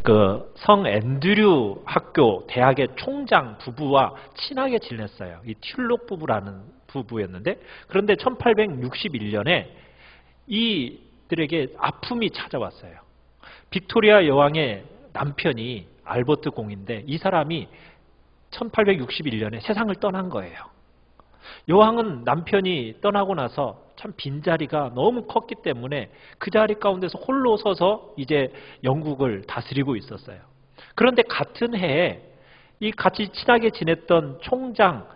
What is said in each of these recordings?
그 성 앤드류 학교 대학의 총장 부부와 친하게 지냈어요. 이 튤록 부부라는 부부였는데, 그런데 1861년에 이들에게 아픔이 찾아왔어요. 빅토리아 여왕의 남편이 알버트 공인데 이 사람이 1861년에 세상을 떠난 거예요. 여왕은 남편이 떠나고 나서 참 빈자리가 너무 컸기 때문에 그 자리 가운데서 홀로 서서 이제 영국을 다스리고 있었어요. 그런데 같은 해에 이 같이 친하게 지냈던 총장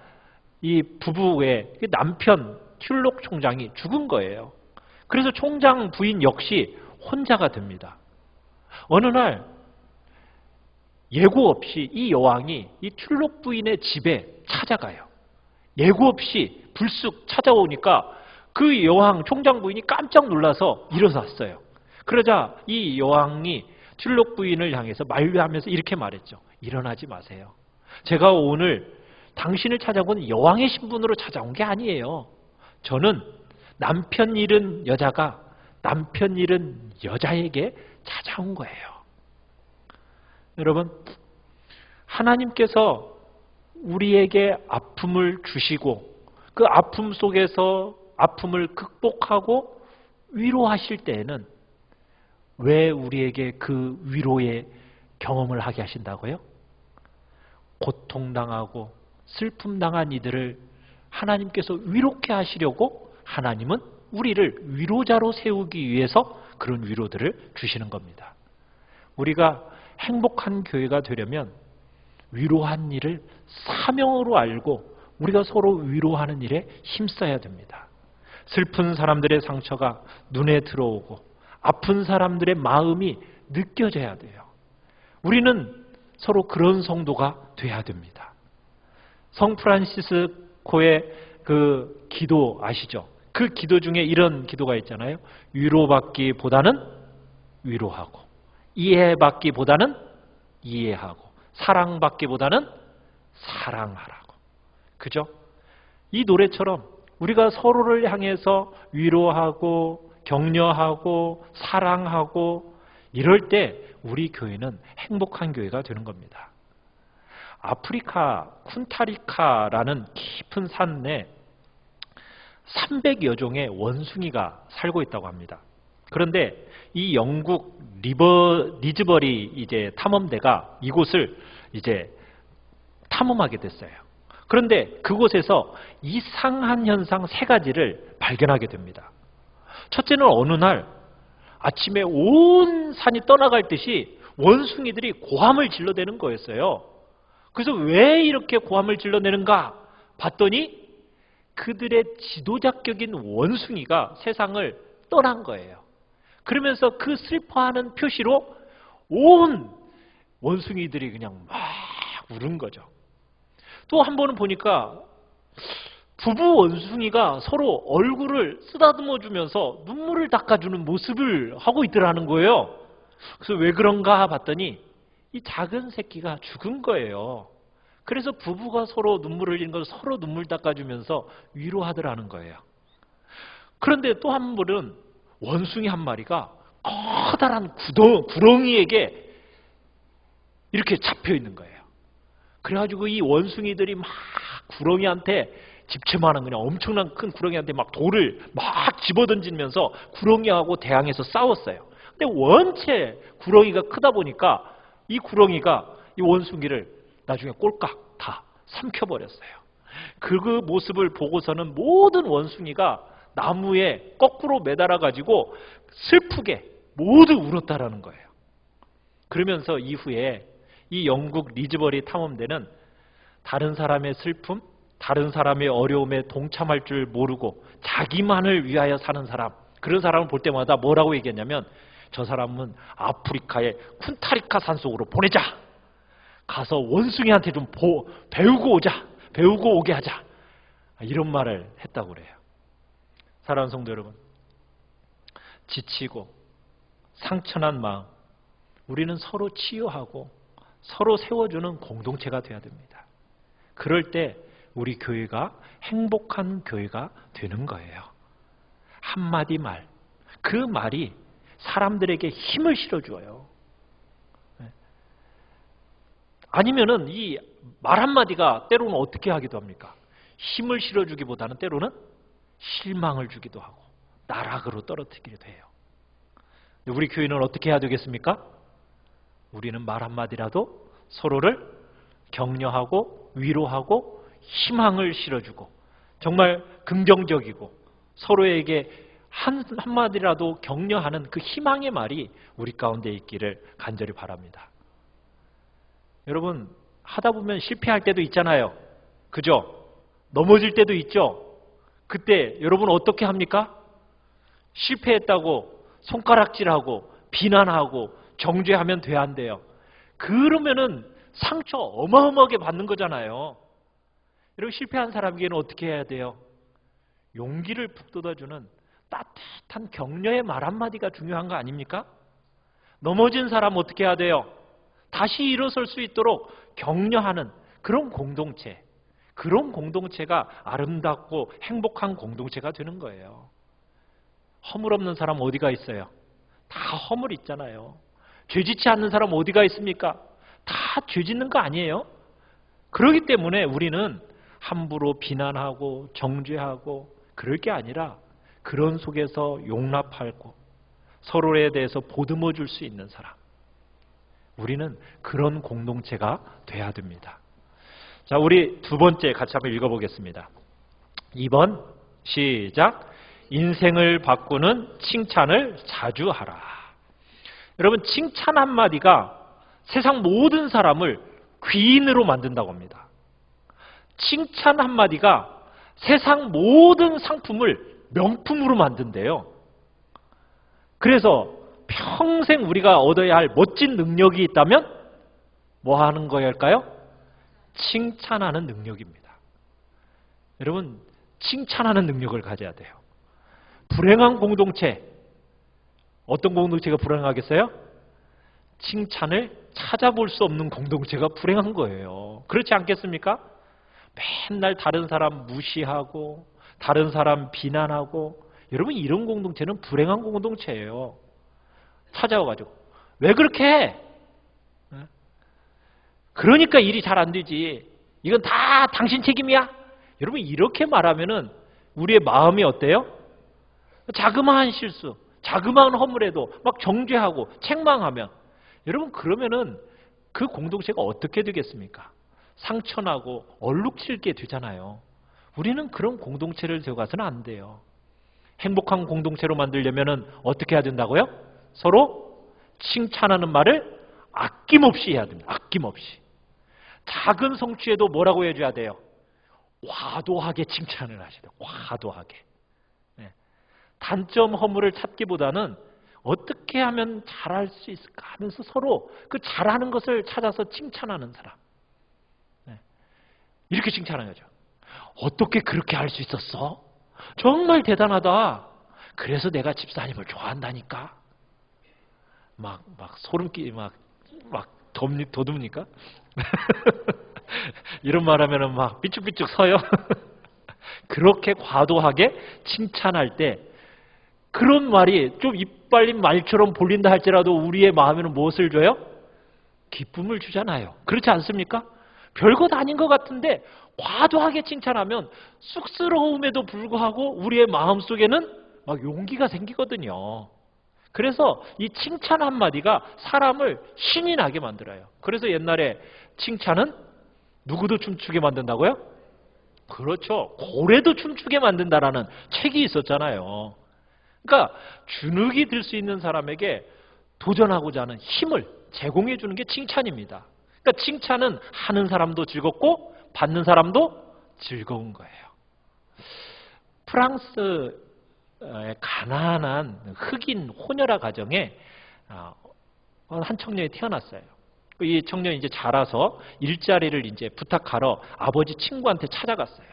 이 부부의 남편 튤록 총장이 죽은 거예요. 그래서 총장 부인 역시 혼자가 됩니다. 어느 날 예고 없이 이 여왕이 이 튤록 부인의 집에 찾아가요. 예고 없이 불쑥 찾아오니까 그 여왕 총장 부인이 깜짝 놀라서 일어났어요. 그러자 이 여왕이 튤록 부인을 향해서 만류하면서 이렇게 말했죠. 일어나지 마세요. 제가 오늘 당신을 찾아온 여왕의 신분으로 찾아온 게 아니에요. 저는 남편 잃은 여자가 남편 잃은 여자에게 찾아온 거예요. 여러분, 하나님께서 우리에게 아픔을 주시고 그 아픔 속에서 아픔을 극복하고 위로하실 때에는 왜 우리에게 그 위로의 경험을 하게 하신다고요? 고통당하고 슬픔당한 이들을 하나님께서 위롭게 하시려고 하나님은 우리를 위로자로 세우기 위해서 그런 위로들을 주시는 겁니다. 우리가 행복한 교회가 되려면 위로한 일을 사명으로 알고 우리가 서로 위로하는 일에 힘써야 됩니다. 슬픈 사람들의 상처가 눈에 들어오고 아픈 사람들의 마음이 느껴져야 돼요. 우리는 서로 그런 성도가 돼야 됩니다. 성 프란시스코의 그 기도 아시죠? 그 기도 중에 이런 기도가 있잖아요. 위로받기보다는 위로하고, 이해받기보다는 이해하고, 사랑받기보다는 사랑하라고. 그죠? 이 노래처럼 우리가 서로를 향해서 위로하고 격려하고 사랑하고 이럴 때 우리 교회는 행복한 교회가 되는 겁니다. 아프리카 쿤타리카라는 깊은 산에 300여 종의 원숭이가 살고 있다고 합니다. 그런데 이 영국 리즈버리 이제 탐험대가 이곳을 이제 탐험하게 됐어요. 그런데 그곳에서 이상한 현상 3가지를 발견하게 됩니다. 첫째는 어느 날 아침에 온 산이 떠나갈 듯이 원숭이들이 고함을 질러대는 거였어요. 그래서 왜 이렇게 고함을 질러내는가 봤더니 그들의 지도자격인 원숭이가 세상을 떠난 거예요. 그러면서 그 슬퍼하는 표시로 온 원숭이들이 그냥 막 울은 거죠. 또 한 번은 보니까 부부 원숭이가 서로 얼굴을 쓰다듬어 주면서 눈물을 닦아주는 모습을 하고 있더라는 거예요. 그래서 왜 그런가 봤더니 이 작은 새끼가 죽은 거예요. 그래서 부부가 서로 눈물을 흘리는 걸 서로 눈물 닦아주면서 위로하더라는 거예요. 그런데 또 한 번은 원숭이 한 마리가 커다란 구렁이에게 이렇게 잡혀 있는 거예요. 그래가지고 이 원숭이들이 막 구렁이한테 집채만한 그냥 엄청난 큰 구렁이한테 막 돌을 막 집어던지면서 구렁이하고 대항해서 싸웠어요. 근데 원체 구렁이가 크다 보니까 이 구렁이가 이 원숭이를 나중에 꼴깍 다 삼켜버렸어요. 그 모습을 보고서는 모든 원숭이가 나무에 거꾸로 매달아가지고 슬프게 모두 울었다라는 거예요. 그러면서 이후에 이 영국 리즈버리 탐험대는 다른 사람의 슬픔, 다른 사람의 어려움에 동참할 줄 모르고 자기만을 위하여 사는 사람, 그런 사람을 볼 때마다 뭐라고 얘기했냐면 저 사람은 아프리카의 쿤타리카 산속으로 보내자. 가서 원숭이한테 좀 배우고 오자. 배우고 오게 하자. 이런 말을 했다고 그래요. 사랑하는 성도 여러분, 지치고 상처난 마음, 우리는 서로 치유하고 서로 세워주는 공동체가 되어야 됩니다. 그럴 때 우리 교회가 행복한 교회가 되는 거예요. 한마디 말, 그 말이 사람들에게 힘을 실어줘요. 아니면은 이 말 한마디가 때로는 어떻게 하기도 합니까? 힘을 실어주기보다는 때로는 실망을 주기도 하고 나락으로 떨어뜨리기도 해요. 우리 교인은 어떻게 해야 되겠습니까? 우리는 말 한마디라도 서로를 격려하고 위로하고 희망을 실어주고 정말 긍정적이고 서로에게 한마디라도 격려하는 그 희망의 말이 우리 가운데 있기를 간절히 바랍니다. 여러분, 하다 보면 실패할 때도 있잖아요. 그죠? 넘어질 때도 있죠? 그때 여러분 어떻게 합니까? 실패했다고 손가락질하고 비난하고 정죄하면 돼, 안 돼요? 그러면은 상처 어마어마하게 받는 거잖아요. 여러분, 실패한 사람에게는 어떻게 해야 돼요? 용기를 북돋아주는 따뜻한 격려의 말 한마디가 중요한 거 아닙니까? 넘어진 사람 어떻게 해야 돼요? 다시 일어설 수 있도록 격려하는 그런 공동체, 그런 공동체가 아름답고 행복한 공동체가 되는 거예요. 허물 없는 사람 어디가 있어요? 다 허물 있잖아요. 죄짓지 않는 사람 어디가 있습니까? 다 죄짓는 거 아니에요? 그렇기 때문에 우리는 함부로 비난하고 정죄하고 그럴 게 아니라 그런 속에서 용납하고 서로에 대해서 보듬어 줄 수 있는 사람, 우리는 그런 공동체가 돼야 됩니다. 자, 우리 두 번째 같이 한번 읽어보겠습니다. 2번 시작. 인생을 바꾸는 칭찬을 자주 하라. 여러분, 칭찬 한마디가 세상 모든 사람을 귀인으로 만든다고 합니다. 칭찬 한마디가 세상 모든 상품을 명품으로 만든대요. 그래서 평생 우리가 얻어야 할 멋진 능력이 있다면 뭐 하는 거일까요? 칭찬하는 능력입니다. 여러분, 칭찬하는 능력을 가져야 돼요. 불행한 공동체, 어떤 공동체가 불행하겠어요? 칭찬을 찾아볼 수 없는 공동체가 불행한 거예요. 그렇지 않겠습니까? 맨날 다른 사람 무시하고 다른 사람 비난하고, 여러분, 이런 공동체는 불행한 공동체예요. 찾아와가지고 왜 그렇게 해? 그러니까 일이 잘 안 되지. 이건 다 당신 책임이야. 여러분, 이렇게 말하면은 우리의 마음이 어때요? 자그마한 실수, 자그마한 허물에도 막 정죄하고 책망하면, 여러분, 그러면은 그 공동체가 어떻게 되겠습니까? 상처나고 얼룩질게 되잖아요. 우리는 그런 공동체를 되어가서는 안 돼요. 행복한 공동체로 만들려면은 어떻게 해야 된다고요? 서로 칭찬하는 말을 아낌없이 해야 됩니다. 아낌없이. 작은 성취에도 뭐라고 해줘야 돼요? 과도하게 칭찬을 하셔야 돼요. 과도하게. 네. 단점 허물을 찾기보다는 어떻게 하면 잘할 수 있을까 하면서 서로 그 잘하는 것을 찾아서 칭찬하는 사람. 네. 이렇게 칭찬하는 거죠. 어떻게 그렇게 할 수 있었어? 정말 대단하다. 그래서 내가 집사님을 좋아한다니까. 막 소름끼 막 더듬니까? 이런 말 하면은 막 삐죽삐죽 서요. 그렇게 과도하게 칭찬할 때 그런 말이 좀 이빨린 말처럼 볼린다 할지라도 우리의 마음에는 무엇을 줘요? 기쁨을 주잖아요. 그렇지 않습니까? 별것 아닌 것 같은데 과도하게 칭찬하면 쑥스러움에도 불구하고 우리의 마음속에는 막 용기가 생기거든요. 그래서 이 칭찬 한마디가 사람을 신이 나게 만들어요. 그래서 옛날에 칭찬은 누구도 춤추게 만든다고요? 그렇죠. 고래도 춤추게 만든다라는 책이 있었잖아요. 그러니까 주눅이 들 수 있는 사람에게 도전하고자 하는 힘을 제공해 주는 게 칭찬입니다. 그러니까 칭찬은 하는 사람도 즐겁고 받는 사람도 즐거운 거예요. 프랑스의 가난한 흑인 혼혈아 가정에 한 청년이 태어났어요. 이 청년이 이제 자라서 일자리를 이제 부탁하러 아버지 친구한테 찾아갔어요.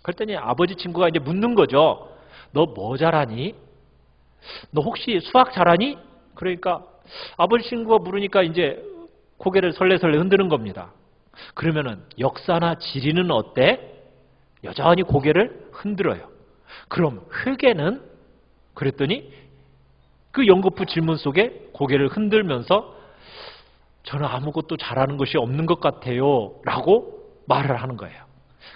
그랬더니 아버지 친구가 이제 묻는 거죠. 너 뭐 잘하니? 너 혹시 수학 잘하니? 그러니까 아버지 친구가 물으니까 이제 고개를 설레설레 흔드는 겁니다. 그러면은 역사나 지리는 어때? 여전히 고개를 흔들어요. 그럼 회계는? 그랬더니 그 연거푸 질문 속에 고개를 흔들면서 저는 아무것도 잘하는 것이 없는 것 같아요 라고 말을 하는 거예요.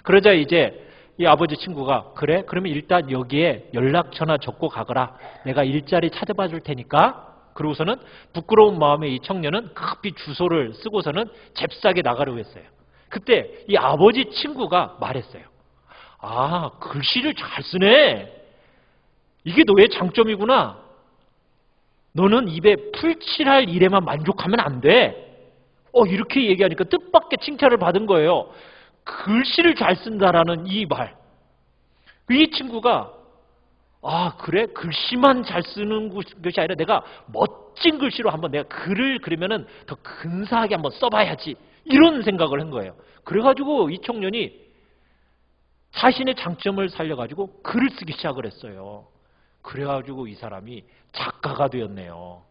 그러자 이제 이 아버지 친구가 그래? 그러면 일단 여기에 연락처나 적고 가거라. 내가 일자리 찾아봐 줄 테니까. 그러고서는 부끄러운 마음에 이 청년은 급히 주소를 쓰고서는 잽싸게 나가려고 했어요. 그때 이 아버지 친구가 말했어요. 아, 글씨를 잘 쓰네. 이게 너의 장점이구나. 너는 입에 풀칠할 일에만 만족하면 안 돼. 이렇게 얘기하니까 뜻밖의 칭찬을 받은 거예요. 글씨를 잘 쓴다라는 이 말. 이 친구가 아 그래? 글씨만 잘 쓰는 것이 아니라 내가 멋진 글씨로 한번 내가 글을 그리면은 더 근사하게 한번 써봐야지. 이런 생각을 한 거예요. 그래가지고 이 청년이 자신의 장점을 살려가지고 글을 쓰기 시작을 했어요. 그래가지고 이 사람이 작가가 되었네요.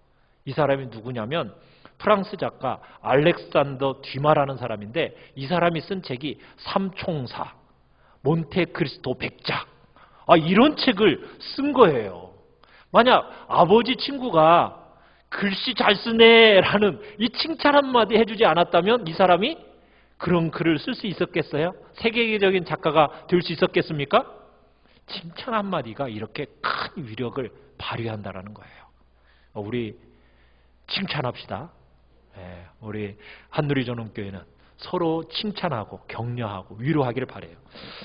이 사람이 누구냐면 프랑스 작가 알렉산더 듀마라는 사람인데 이 사람이 쓴 책이 삼총사, 몬테크리스토 백작 이런 책을 쓴 거예요. 만약 아버지 친구가 글씨 잘 쓰네라는 이 칭찬 한마디 해주지 않았다면 이 사람이 그런 글을 쓸 수 있었겠어요? 세계적인 작가가 될 수 있었겠습니까? 칭찬 한마디가 이렇게 큰 위력을 발휘한다는 거예요. 우리 칭찬합시다. 우리 한누리전원교회는 서로 칭찬하고 격려하고 위로하기를 바라요.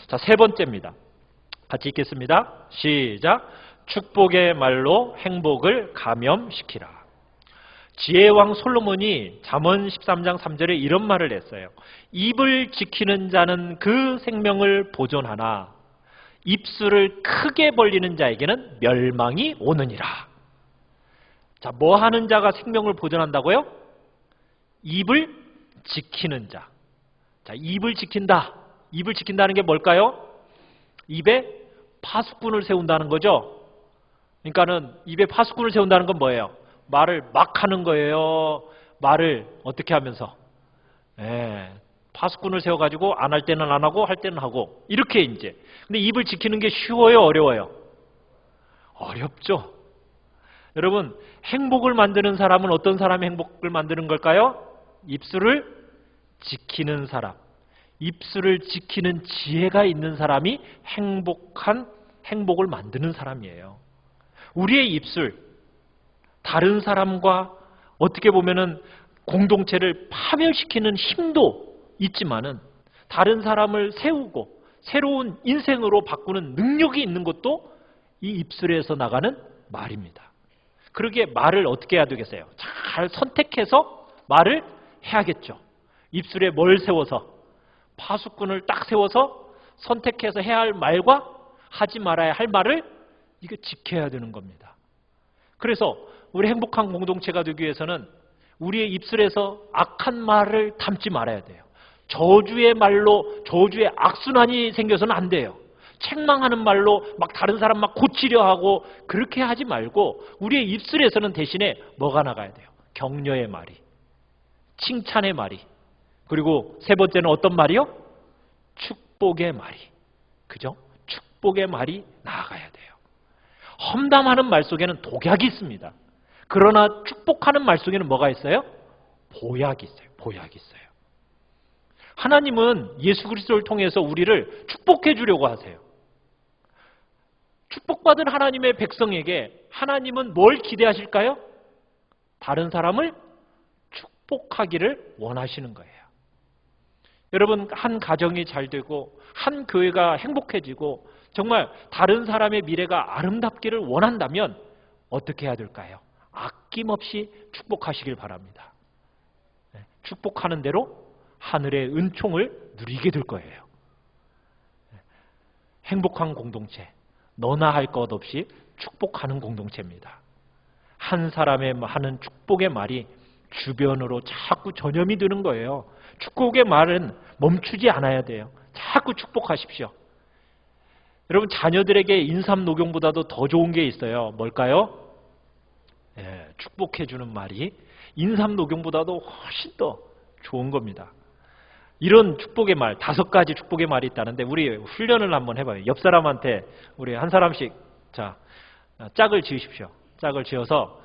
자, 세 번째입니다. 같이 읽겠습니다. 시작. 축복의 말로 행복을 감염시키라. 지혜왕 솔로몬이 잠언 13장 3절에 이런 말을 했어요. 입을 지키는 자는 그 생명을 보존하나 입술을 크게 벌리는 자에게는 멸망이 오느니라. 자, 뭐 하는 자가 생명을 보존한다고요? 입을 지키는 자. 자, 입을 지킨다. 입을 지킨다는 게 뭘까요? 입에 파수꾼을 세운다는 거죠. 그러니까는 입에 파수꾼을 세운다는 건 뭐예요? 말을 막 하는 거예요. 말을 어떻게 하면서? 파수꾼을 세워가지고 안 할 때는 안 하고 할 때는 하고 이렇게 이제. 근데 입을 지키는 게 쉬워요? 어려워요? 어렵죠. 여러분 행복을 만드는 사람은 어떤 사람이 행복을 만드는 걸까요? 입술을 지키는 사람. 입술을 지키는 지혜가 있는 사람이 행복을 만드는 사람이에요. 우리의 입술, 다른 사람과 어떻게 보면은 공동체를 파멸시키는 힘도 있지만은 다른 사람을 세우고 새로운 인생으로 바꾸는 능력이 있는 것도 이 입술에서 나가는 말입니다. 그러기에 말을 어떻게 해야 되겠어요? 잘 선택해서 말을 해야겠죠. 입술에 뭘 세워서? 파수꾼을 딱 세워서 선택해서 해야 할 말과 하지 말아야 할 말을 이거 지켜야 되는 겁니다. 그래서 우리 행복한 공동체가 되기 위해서는 우리의 입술에서 악한 말을 담지 말아야 돼요. 저주의 말로 저주의 악순환이 생겨서는 안 돼요. 책망하는 말로 막 다른 사람 막 고치려 하고 그렇게 하지 말고 우리의 입술에서는 대신에 뭐가 나가야 돼요? 격려의 말이, 칭찬의 말이, 그리고 세 번째는 어떤 말이요? 축복의 말이. 그죠? 축복의 말이 나아가야 돼요. 험담하는 말 속에는 독약이 있습니다. 그러나 축복하는 말 속에는 뭐가 있어요? 보약이 있어요. 보약이 있어요. 하나님은 예수 그리스도를 통해서 우리를 축복해 주려고 하세요. 축복받은 하나님의 백성에게 하나님은 뭘 기대하실까요? 다른 사람을 축복하기를 원하시는 거예요. 여러분, 한 가정이 잘 되고 한 교회가 행복해지고 정말 다른 사람의 미래가 아름답기를 원한다면 어떻게 해야 될까요? 아낌없이 축복하시길 바랍니다. 축복하는 대로 하늘의 은총을 누리게 될 거예요. 행복한 공동체, 너나 할 것 없이 축복하는 공동체입니다. 한 사람의 하는 축복의 말이 주변으로 자꾸 전염이 되는 거예요. 축복의 말은 멈추지 않아야 돼요. 자꾸 축복하십시오. 여러분, 자녀들에게 인삼녹용보다도 더 좋은 게 있어요. 뭘까요? 축복해주는 말이 인삼녹용보다도 훨씬 더 좋은 겁니다. 이런 축복의 말, 5가지 축복의 말이 있다는데 우리 훈련을 한번 해봐요. 옆 사람한테 우리 한 사람씩 짝을 지으십시오. 짝을 지어서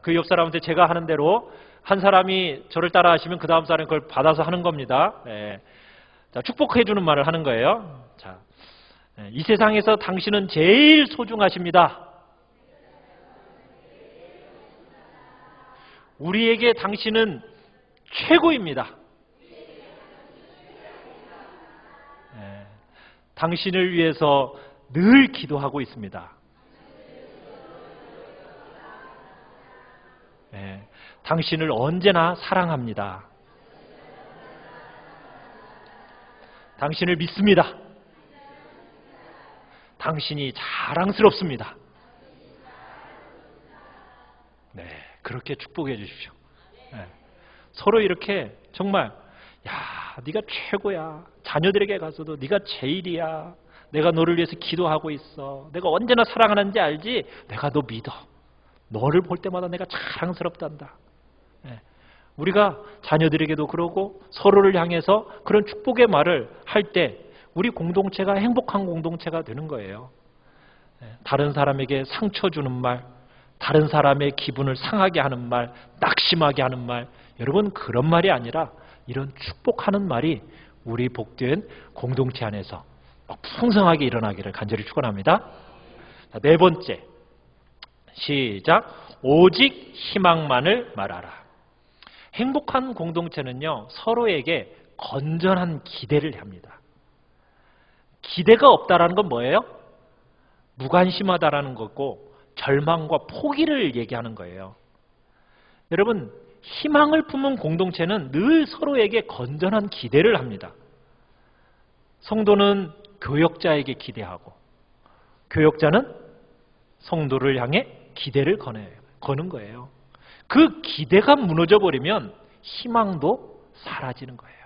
그 옆 사람한테 제가 하는 대로 한 사람이 저를 따라 하시면 그 다음 사람이 그걸 받아서 하는 겁니다. 예. 자, 축복해 주는 말을 하는 거예요. 자, 이 세상에서 당신은 제일 소중하십니다. 우리에게 당신은 최고입니다. 예. 당신을 위해서 늘 기도하고 있습니다. 예. 당신을 언제나 사랑합니다. 당신을 믿습니다. 당신이 자랑스럽습니다. 네, 그렇게 축복해 주십시오. 네. 서로 이렇게 정말 야, 네가 최고야. 자녀들에게 가서도 네가 제일이야. 내가 너를 위해서 기도하고 있어. 내가 언제나 사랑하는지 알지? 내가 너 믿어. 너를 볼 때마다 내가 자랑스럽단다. 네. 우리가 자녀들에게도 그러고 서로를 향해서 그런 축복의 말을 할 때 우리 공동체가 행복한 공동체가 되는 거예요. 다른 사람에게 상처 주는 말, 다른 사람의 기분을 상하게 하는 말, 낙심하게 하는 말, 여러분 그런 말이 아니라 이런 축복하는 말이 우리 복된 공동체 안에서 풍성하게 일어나기를 간절히 축원합니다. 자, 네 번째, 시작. 오직 희망만을 말하라. 행복한 공동체는요, 서로에게 건전한 기대를 합니다. 기대가 없다라는 건 뭐예요? 무관심하다라는 거고 절망과 포기를 얘기하는 거예요. 여러분, 희망을 품은 공동체는 늘 서로에게 건전한 기대를 합니다. 성도는 교역자에게 기대하고 교역자는 성도를 향해 기대를 거는 거예요. 그 기대가 무너져 버리면 희망도 사라지는 거예요.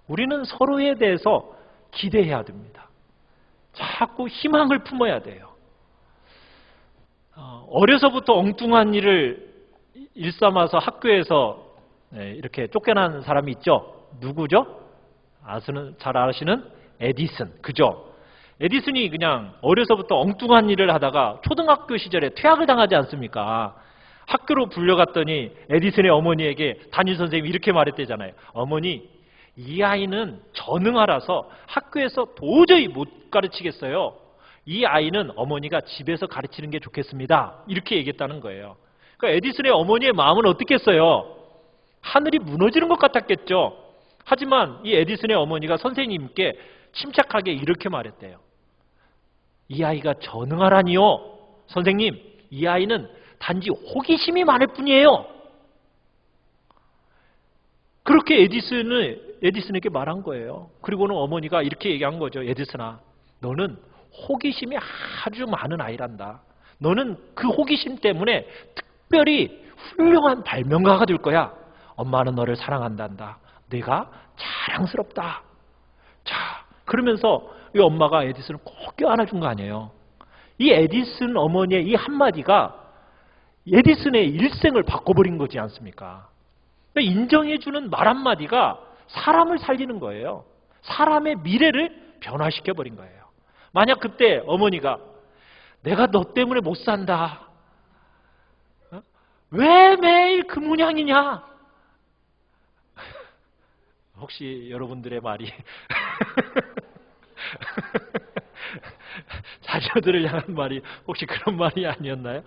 우리는 서로에 대해서 기대해야 됩니다. 자꾸 희망을 품어야 돼요. 어려서부터 엉뚱한 일을 일삼아서 학교에서 이렇게 쫓겨난 사람이 있죠. 누구죠? 잘 아시는 에디슨. 그죠? 에디슨이 그냥 어려서부터 엉뚱한 일을 하다가 초등학교 시절에 퇴학을 당하지 않습니까? 학교로 불려갔더니 에디슨의 어머니에게 담임선생님이 이렇게 말했대잖아요. 어머니, 이 아이는 전응아라서 학교에서 도저히 못 가르치겠어요. 이 아이는 어머니가 집에서 가르치는 게 좋겠습니다. 이렇게 얘기했다는 거예요. 그러니까 에디슨의 어머니의 마음은 어떻겠어요? 하늘이 무너지는 것 같았겠죠. 하지만 이 에디슨의 어머니가 선생님께 침착하게 이렇게 말했대요. 이 아이가 전응아라니요. 선생님, 이 아이는 단지 호기심이 많을 뿐이에요. 그렇게 에디슨에게 말한 거예요. 그리고는 어머니가 이렇게 얘기한 거죠. 에디슨아, 너는 호기심이 아주 많은 아이란다. 너는 그 호기심 때문에 특별히 훌륭한 발명가가 될 거야. 엄마는 너를 사랑한단다. 네가 자랑스럽다. 자, 그러면서 이 엄마가 에디슨을 꼭 껴안아준 거 아니에요. 이 에디슨 어머니의 이 한마디가 에디슨의 일생을 바꿔버린 거지 않습니까? 인정해주는 말 한마디가 사람을 살리는 거예요. 사람의 미래를 변화시켜버린 거예요. 만약 그때 어머니가 내가 너 때문에 못 산다. 왜 매일 그 모양이냐? 혹시 여러분들의 말이 자녀들을 향한 말이 혹시 그런 말이 아니었나요?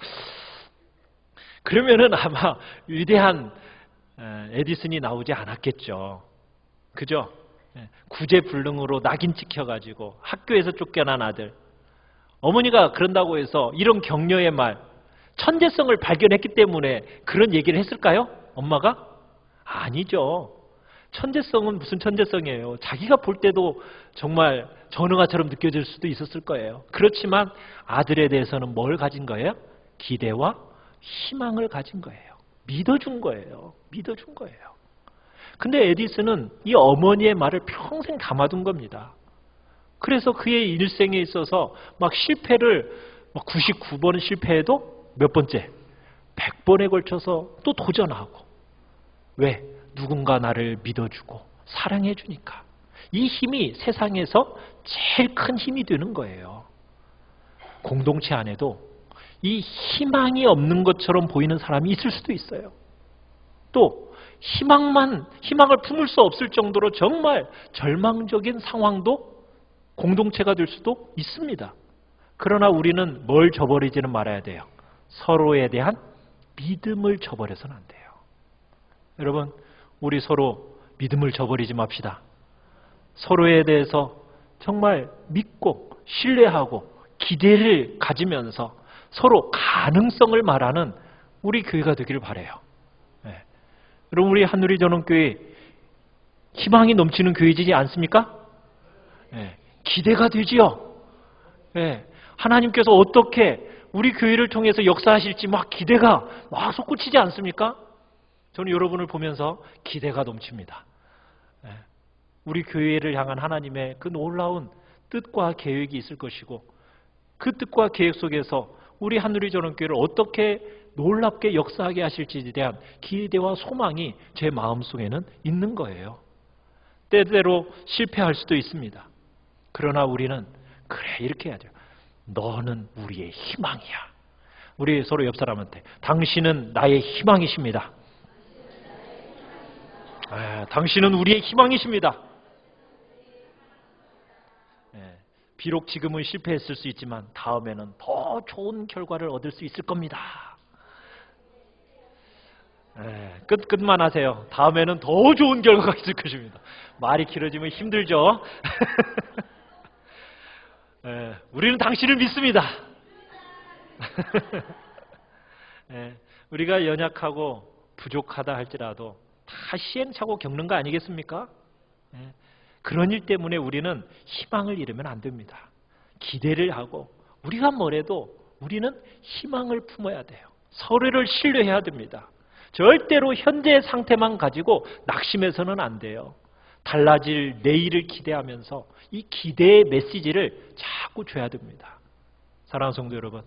그러면은 아마 위대한 에디슨이 나오지 않았겠죠. 그죠? 구제불능으로 낙인 찍혀가지고 학교에서 쫓겨난 아들. 어머니가 그런다고 해서 이런 격려의 말, 천재성을 발견했기 때문에 그런 얘기를 했을까요? 엄마가? 아니죠. 천재성은 무슨 천재성이에요. 자기가 볼 때도 정말 전응아처럼 느껴질 수도 있었을 거예요. 그렇지만 아들에 대해서는 뭘 가진 거예요? 기대와 희망을 가진 거예요. 믿어준 거예요. 믿어준 거예요. 근데 에디슨은 이 어머니의 말을 평생 담아둔 겁니다. 그래서 그의 일생에 있어서 막 실패를 99번 실패해도 몇 번째? 100번에 걸쳐서 또 도전하고. 왜? 누군가 나를 믿어주고 사랑해주니까. 이 힘이 세상에서 제일 큰 힘이 되는 거예요. 공동체 안에도 이 희망이 없는 것처럼 보이는 사람이 있을 수도 있어요. 또 희망을 품을 수 없을 정도로 정말 절망적인 상황도 공동체가 될 수도 있습니다. 그러나 우리는 뭘 저버리지는 말아야 돼요. 서로에 대한 믿음을 저버려서는 안 돼요. 여러분, 우리 서로 믿음을 저버리지 맙시다. 서로에 대해서 정말 믿고 신뢰하고 기대를 가지면서 서로 가능성을 말하는 우리 교회가 되기를 바라요. 네. 여러분, 우리 한누리 전원교회 희망이 넘치는 교회이지 않습니까? 네. 기대가 되지요. 네. 하나님께서 어떻게 우리 교회를 통해서 역사하실지 막 기대가 막 솟구치지 않습니까? 저는 여러분을 보면서 기대가 넘칩니다. 네. 우리 교회를 향한 하나님의 그 놀라운 뜻과 계획이 있을 것이고 그 뜻과 계획 속에서 우리 한누리 전원교회를 어떻게 놀랍게 역사하게 하실지에 대한 기대와 소망이 제 마음속에는 있는 거예요. 때때로 실패할 수도 있습니다. 그러나 우리는 그래 이렇게 해야죠. 너는 우리의 희망이야. 우리 서로 옆 사람한테 당신은 나의 희망이십니다. 당신은 우리의 희망이십니다. 비록 지금은 실패했을 수 있지만 다음에는 더 좋은 결과를 얻을 수 있을 겁니다. 끝만 하세요. 다음에는 더 좋은 결과가 있을 것입니다. 말이 길어지면 힘들죠. 우리는 당신을 믿습니다. 우리가 연약하고 부족하다 할지라도 다 시행착오 겪는 거 아니겠습니까? 그런 일 때문에 우리는 희망을 잃으면 안 됩니다. 기대를 하고 우리가 뭐래도 우리는 희망을 품어야 돼요. 서로를 신뢰해야 됩니다. 절대로 현재 상태만 가지고 낙심해서는 안 돼요. 달라질 내일을 기대하면서 이 기대의 메시지를 자꾸 줘야 됩니다. 사랑하는 성도 여러분,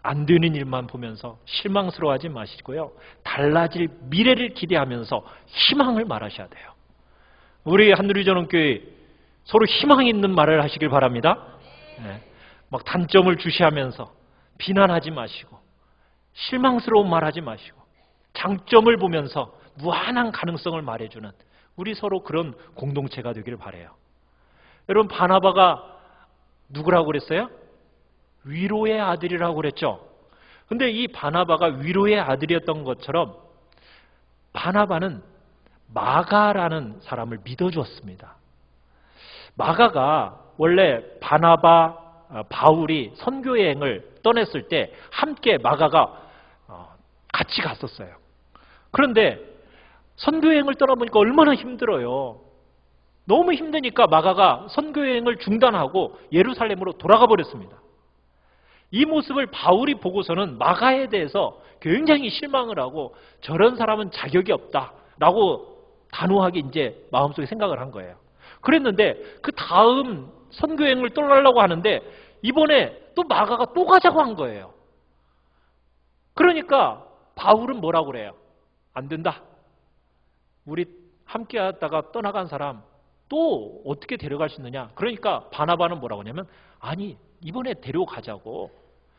안 되는 일만 보면서 실망스러워하지 마시고요. 달라질 미래를 기대하면서 희망을 말하셔야 돼요. 우리 한누리 전원교회 서로 희망 있는 말을 하시길 바랍니다. 막 단점을 주시하면서 비난하지 마시고 실망스러운 말하지 마시고 장점을 보면서 무한한 가능성을 말해주는 우리 서로 그런 공동체가 되기를 바라요. 여러분, 바나바가 누구라고 그랬어요? 위로의 아들이라고 그랬죠. 근데 이 바나바가 위로의 아들이었던 것처럼 바나바는 마가라는 사람을 믿어주었습니다. 마가가 원래 바울이 선교여행을 떠났을 때 함께 마가가 같이 갔었어요. 그런데 선교여행을 떠나보니까 얼마나 힘들어요. 너무 힘드니까 마가가 선교여행을 중단하고 예루살렘으로 돌아가 버렸습니다. 이 모습을 바울이 보고서는 마가에 대해서 굉장히 실망을 하고 저런 사람은 자격이 없다라고 단호하게 이제 마음속에 생각을 한 거예요. 그랬는데 그 다음 선교여행을 떠나려고 하는데 이번에 또 마가가 또 가자고 한 거예요. 그러니까 바울은 뭐라고 그래요? 안 된다. 우리 함께 하다가 떠나간 사람 또 어떻게 데려갈 수 있느냐. 그러니까 바나바는 뭐라고 하냐면 아니 이번에 데려가자고.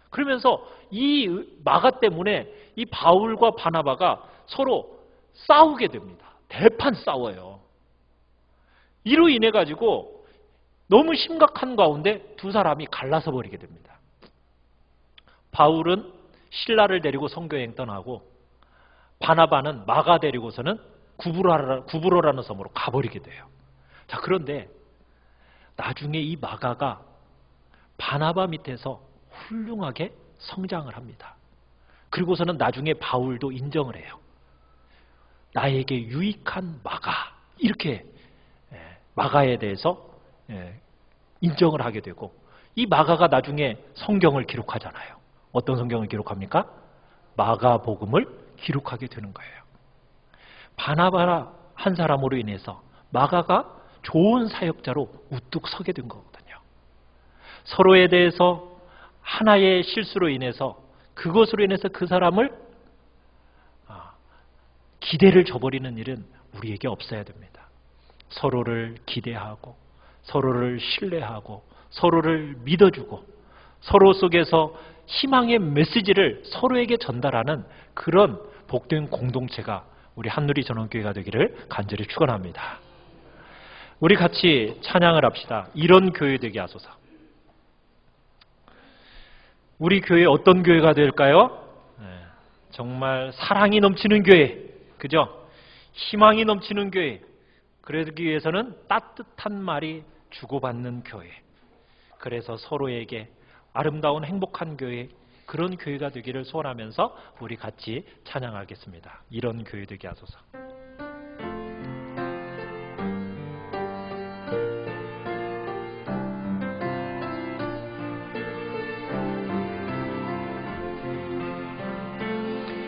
그러면서 이 마가 때문에 이 바울과 바나바가 서로 싸우게 됩니다. 대판 싸워요. 이로 인해 가지고 너무 심각한 가운데 두 사람이 갈라서 버리게 됩니다. 바울은 실라를 데리고 선교여행 떠나고 바나바는 마가 데리고서는 구브로라는 섬으로 가버리게 돼요. 자, 그런데 나중에 이 마가가 바나바 밑에서 훌륭하게 성장을 합니다. 그리고서는 나중에 바울도 인정을 해요. 나에게 유익한 마가, 이렇게 마가에 대해서 인정을 하게 되고 이 마가가 나중에 성경을 기록하잖아요. 어떤 성경을 기록합니까? 마가복음을 기록하게 되는 거예요. 바나바 한 사람으로 인해서 마가가 좋은 사역자로 우뚝 서게 된 거거든요. 서로에 대해서 하나의 실수로 인해서 그것으로 인해서 그 사람을 기대를 저버리는 일은 우리에게 없어야 됩니다. 서로를 기대하고 서로를 신뢰하고 서로를 믿어주고 서로 속에서 희망의 메시지를 서로에게 전달하는 그런 복된 공동체가 우리 한누리 전원교회가 되기를 간절히 축원합니다. 우리 같이 찬양을 합시다. 이런 교회 되게 하소서. 우리 교회 어떤 교회가 될까요? 정말 사랑이 넘치는 교회, 그죠? 희망이 넘치는 교회. 그러기 위해서는 따뜻한 말이 주고받는 교회. 그래서 서로에게 아름다운 행복한 교회, 그런 교회가 되기를 소원하면서 우리 같이 찬양하겠습니다. 이런 교회 되게 하소서.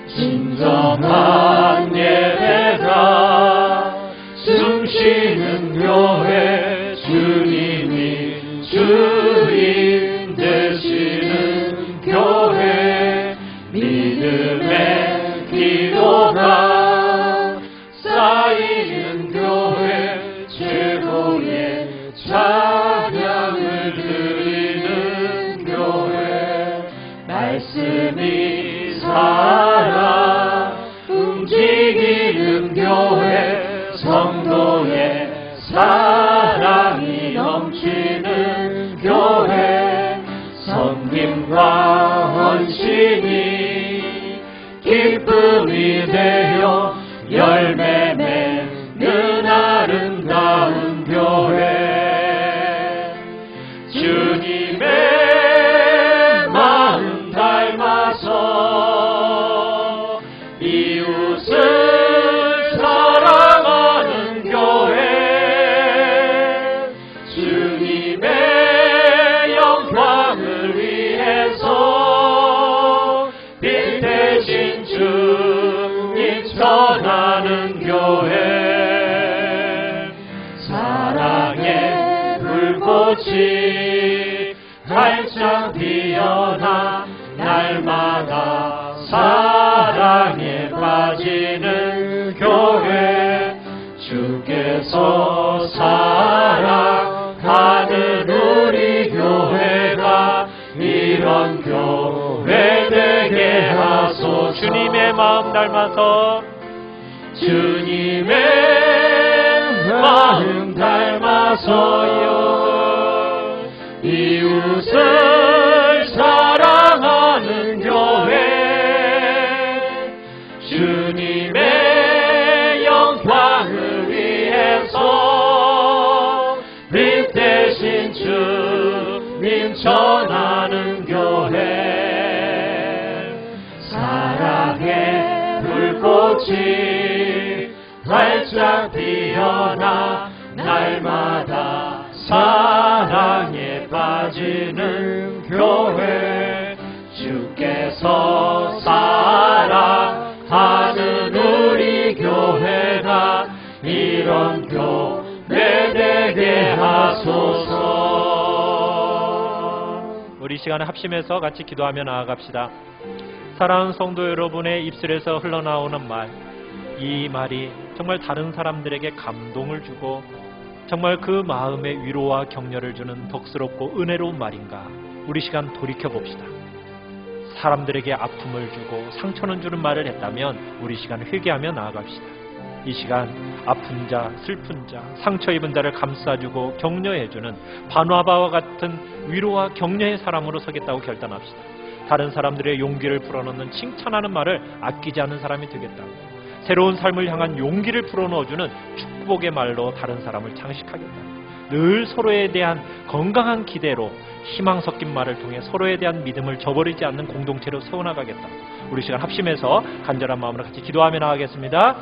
진정한 예배가 숨쉬는 교회, 주님이 주인 되시는 교회, 믿음의 기도가 쌓이는 교회, 최고의 찬양을 드리는 교회, 말씀이 살아 움직이는 교회, 성도의 사랑이 넘치는 교회, 성김과 헌신이 기쁨이 되어 열매 맺는 아름다운 교회, 주님의 마음 닮아서 이웃을 사랑하는 교회, 주님의 영광을 위해서 빛 대신 주님 전하는 교회, 사랑의 불꽃이 활짝 피어나 날마다 사랑에 빠지는 교회, 주께서 사랑하는 우리 교회가 이런 교회 되게 하소서. 주님의 마음 닮아서, 주님의 마음 닮아서요 이웃을 사랑하는 교회, 주님의 영광을 위해서 빛 대신 주님 전하는 교회, 사랑의 불꽃이 활짝 피어나 날마다 사랑에 빠지는 교회, 주께서 사랑하는 우리 교회가 이런 교회 되게 하소서. 우리 시간에 합심해서 같이 기도하며 나아갑시다. 사랑하는 성도 여러분의 입술에서 흘러나오는 말, 이 말이 정말 다른 사람들에게 감동을 주고 정말 그 마음에 위로와 격려를 주는 덕스럽고 은혜로운 말인가? 우리 시간 돌이켜봅시다. 사람들에게 아픔을 주고 상처는 주는 말을 했다면 우리 시간 회개하며 나아갑시다. 이 시간 아픈 자, 슬픈 자, 상처 입은 자를 감싸주고 격려해주는 바나바와 같은 위로와 격려의 사람으로 서겠다고 결단합시다. 다른 사람들의 용기를 불어넣는 칭찬하는 말을 아끼지 않는 사람이 되겠다고, 새로운 삶을 향한 용기를 불어넣어주는 축복의 말로 다른 사람을 장식하겠다. 늘 서로에 대한 건강한 기대로 희망 섞인 말을 통해 서로에 대한 믿음을 저버리지 않는 공동체로 세워나가겠다. 우리 시간 합심해서 간절한 마음으로 같이 기도하며 나가겠습니다.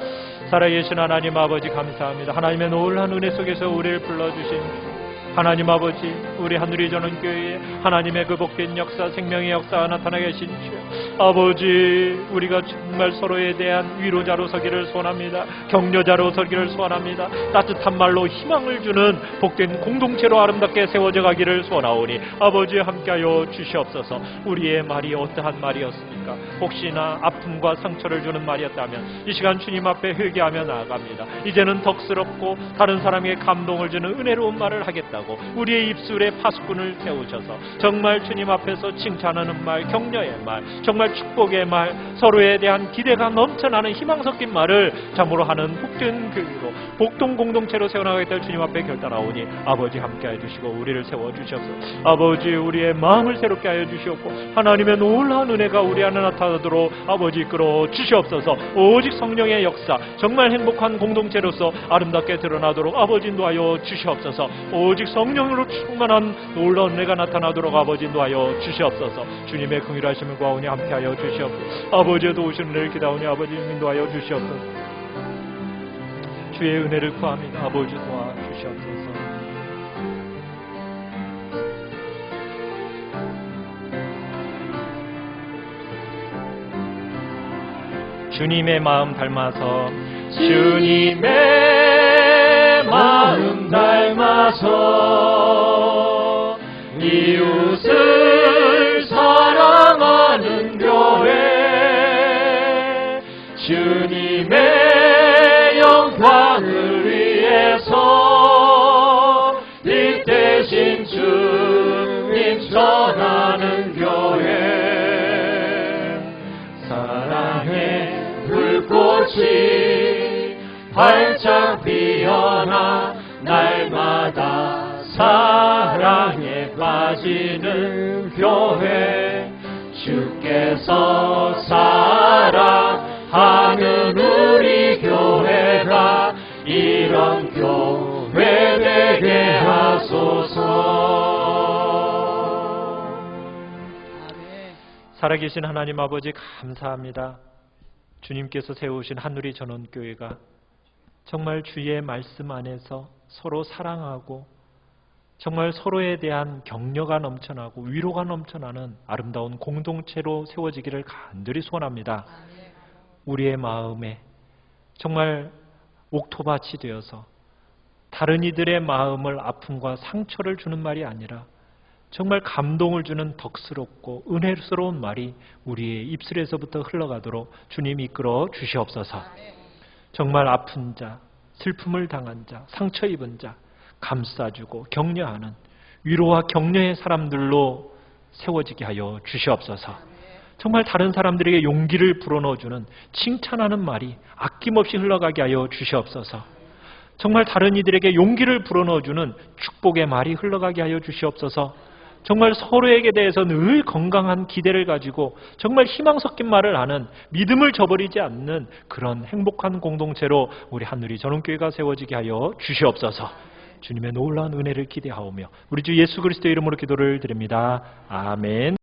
살아계신 하나님 아버지 감사합니다. 하나님의 놀라운 은혜 속에서 우리를 불러주신 하나님 아버지, 우리 한누리 전원교회에 하나님의 그 복된 역사, 생명의 역사가 나타나게 하신 주 아버지, 우리가 정말 서로에 대한 위로자로 서기를 소원합니다. 격려자로 서기를 소원합니다. 따뜻한 말로 희망을 주는 복된 공동체로 아름답게 세워져 가기를 소원하오니 아버지 함께하여 주시옵소서. 우리의 말이 어떠한 말이었습니까? 혹시나 아픔과 상처를 주는 말이었다면 이 시간 주님 앞에 회개하며 나아갑니다. 이제는 덕스럽고 다른 사람에게 감동을 주는 은혜로운 말을 하겠다고 하고 우리의 입술에 파수꾼을 세우셔서 정말 주님 앞에서 칭찬하는 말, 격려의 말, 정말 축복의 말, 서로에 대한 기대가 넘쳐나는 희망 섞인 말을 참으로 하는 복된 교회로 복동 공동체로 세워나가겠다를 주님 앞에 결단하오니 아버지 함께하여 주시고 우리를 세워주셔서 아버지 우리의 마음을 새롭게 하여 주시옵고 하나님의 놀라운 은혜가 우리 안에 나타나도록 아버지 이끌어 주시옵소서. 오직 성령의 역사 정말 행복한 공동체로서 아름답게 드러나도록 아버지 인도하여 주시옵소서. 오직 성령으로 충만한 놀라운 은혜가 나타나도록 아버지 인도하여 주시옵소서. 주님의 긍휼하심을 구하오니 함께하여 주시옵소서. 아버지의 도우시는 은혜를 기다오니 아버지 인도하여 주시옵소서. 주의 은혜를 구합니다. 아버지 도와주시옵소서. 주님의 마음 닮아서 주님의 마음 닮아서 이웃을 사랑하는 교회 주님의 영광을 위해서 이 대신 주님 전하는 교회 사랑의 불꽃이 활짝 피어나 날마다 사랑에 빠지는 교회 주께서 사랑하는 우리 교회가 이런 교회 되게 하소서. 살아계신 하나님 아버지 감사합니다. 주님께서 세우신 한누리 전원교회가 정말 주의 말씀 안에서 서로 사랑하고 정말 서로에 대한 격려가 넘쳐나고 위로가 넘쳐나는 아름다운 공동체로 세워지기를 간절히 소원합니다. 우리의 마음에 정말 옥토밭이 되어서 다른 이들의 마음을 아픔과 상처를 주는 말이 아니라 정말 감동을 주는 덕스럽고 은혜스러운 말이 우리의 입술에서부터 흘러가도록 주님 이끌어 주시옵소서. 정말 아픈 자, 슬픔을 당한 자, 상처 입은 자 감싸주고 격려하는 위로와 격려의 사람들로 세워지게 하여 주시옵소서. 정말 다른 사람들에게 용기를 불어넣어주는 칭찬하는 말이 아낌없이 흘러가게 하여 주시옵소서. 정말 다른 이들에게 용기를 불어넣어주는 축복의 말이 흘러가게 하여 주시옵소서. 정말 서로에게 대해서 늘 건강한 기대를 가지고 정말 희망 섞인 말을 하는 믿음을 저버리지 않는 그런 행복한 공동체로 우리 한누리 전원교회가 세워지게 하여 주시옵소서. 주님의 놀라운 은혜를 기대하오며 우리 주 예수 그리스도의 이름으로 기도를 드립니다. 아멘.